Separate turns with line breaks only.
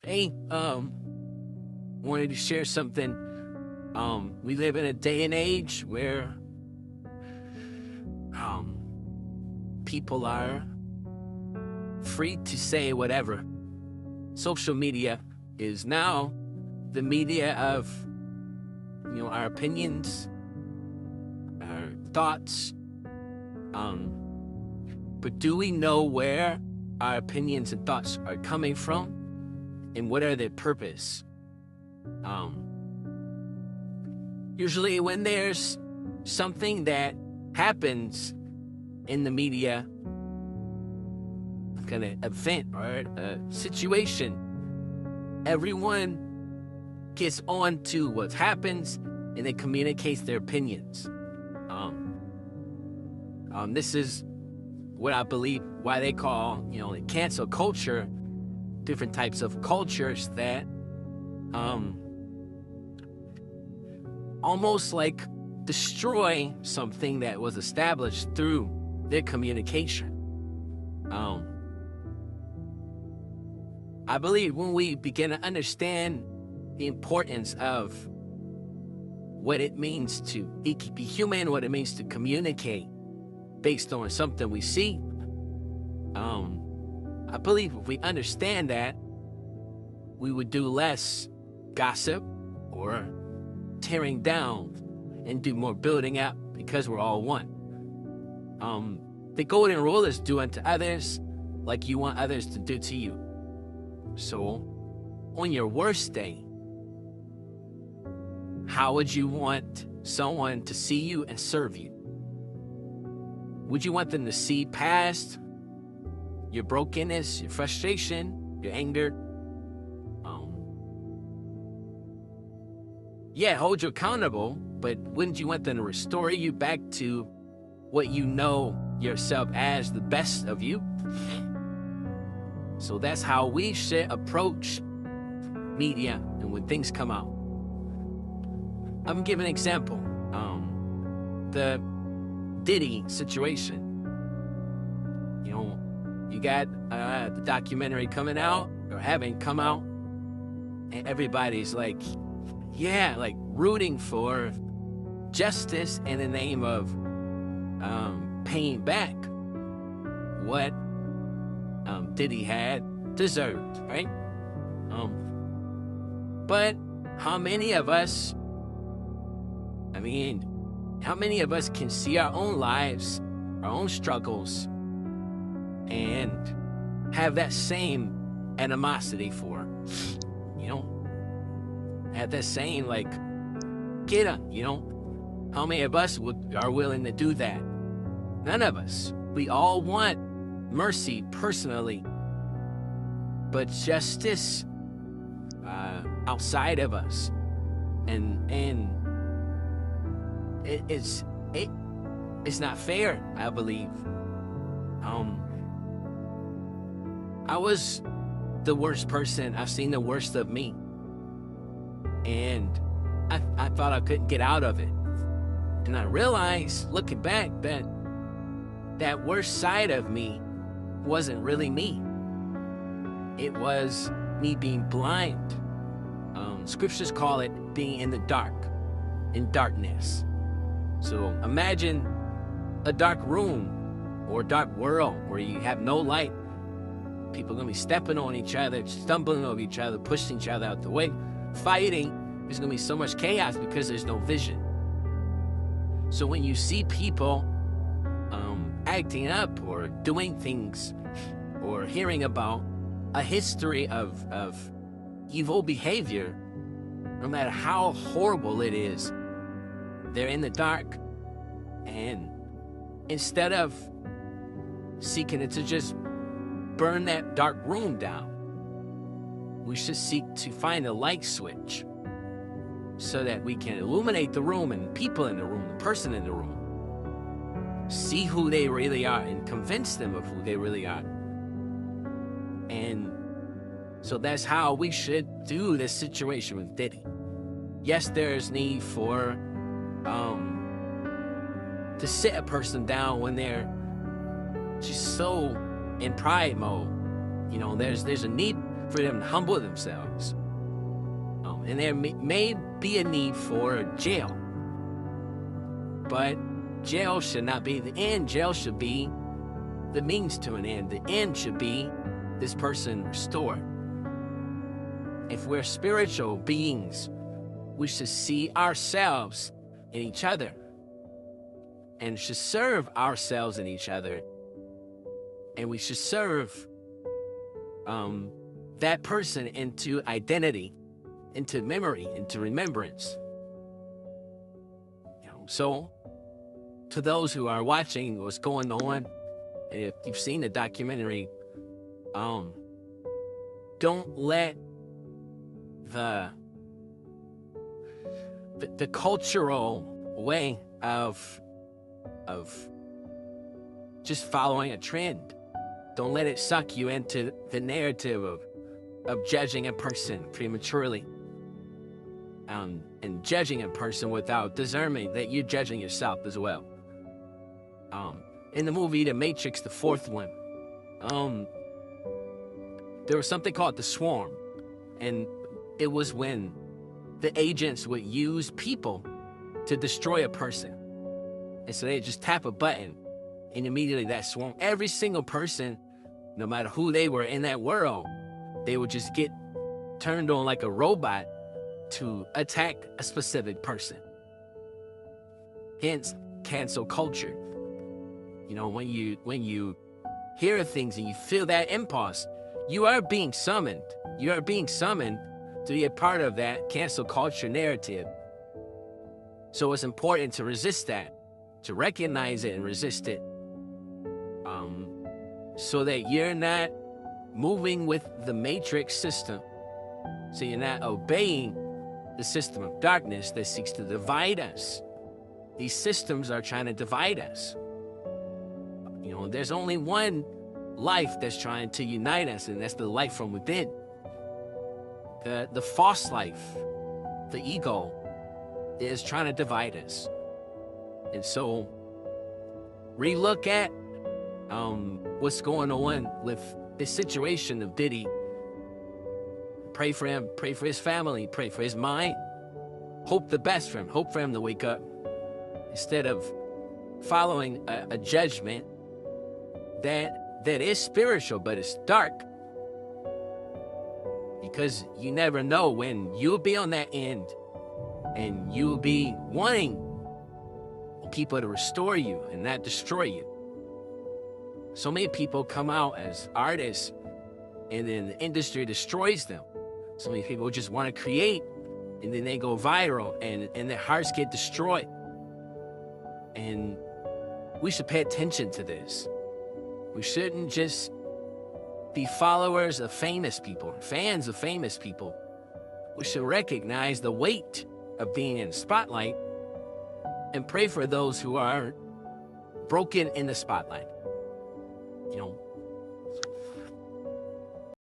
Hey, wanted to share something. We live in a day and age where people are free to say whatever. Social media is now the media of, our opinions, our thoughts. But do we know where our opinions and thoughts are coming from? And what are their purpose? Usually when there's something that happens in the media, kind of event or a situation, everyone gets on to what happens and they communicates their opinions. This is what I believe why they call, cancel culture, different types of cultures that almost like destroy something that was established through their communication. I believe when we begin to understand the importance of what it means to be human, what it means to communicate based on something we see, I believe if we understand that, we would do less gossip or tearing down and do more building up because we're all one. The golden rule is do unto others like you want others to do to you. So, on your worst day, how would you want someone to see you and serve you? Would you want them to see past your brokenness, your frustration, your anger? Hold you accountable, but wouldn't you want them to restore you back to what you know yourself as the best of you? So that's how we should approach media and when things come out. I'm giving an example. The Diddy situation. You got the documentary coming out or having come out, and everybody's like rooting for justice in the name of paying back what Diddy had deserved, right? But how many of us can see our own lives, our own struggles, and have that same animosity for, have that same, get up, How many of us are willing to do that? None of us. We all want mercy personally, but justice outside of us. And it's not fair, I believe. I was the worst person. I've seen the worst of me. And I thought I couldn't get out of it. And I realized, looking back, that worst side of me wasn't really me. It was me being blind. Scriptures call it being in the dark, in darkness. So imagine a dark room or a dark world where you have no light. People are going to be stepping on each other, stumbling over each other, pushing each other out the way, fighting. There's going to be so much chaos because there's no vision. So when you see people acting up or doing things or hearing about a history of evil behavior, no matter how horrible it is, they're in the dark. And instead of seeking it to just burn that dark room down, we should seek to find a light switch so that we can illuminate the room and people in the room, the person in the room, see who they really are and convince them of who they really are. And so that's how we should do this situation with Diddy. Yes, there's need for to sit a person down when they're just so in pride mode. There's a need for them to humble themselves. And there may be a need for jail. But jail should not be the end. Jail should be the means to an end. The end should be this person restored. If we're spiritual beings, we should see ourselves in each other and should serve ourselves in each other. And we should serve that person into identity, into memory, into remembrance. So to those who are watching what's going on, and if you've seen the documentary, don't let the cultural way of just following a trend, don't let it suck you into the narrative of judging a person prematurely, and judging a person without discernment that you're judging yourself as well. In the movie The Matrix, the fourth one, there was something called the swarm, and it was when the agents would use people to destroy a person. And so they just tap a button, and immediately that swarm, every single person, no matter who they were in that world, they would just get turned on like a robot to attack a specific person. Hence, cancel culture. When you hear things and you feel that impulse, you are being summoned. You are being summoned to be a part of that cancel culture narrative. So it's important to resist that, to recognize it and resist it, so that you're not moving with the matrix system, so you're not obeying the system of darkness that seeks to divide us. These systems are trying to divide us. There's only one life that's trying to unite us, and that's the life from within. The false life, the ego, is trying to divide us. And so, relook at what's going on with this situation of Diddy. Pray for him, pray for his family, pray for his mind. Hope the best for him, hope for him to wake up, instead of following a judgment that is spiritual, but it's dark. Because you never know when you'll be on that end, and you'll be wanting people to restore you and not destroy you. So many people come out as artists, and then the industry destroys them. So many people just want to create, and then they go viral, and their hearts get destroyed. And we should pay attention to this. We shouldn't just be followers of famous people, fans of famous people. We should recognize the weight of being in the spotlight and pray for those who are broken in the spotlight.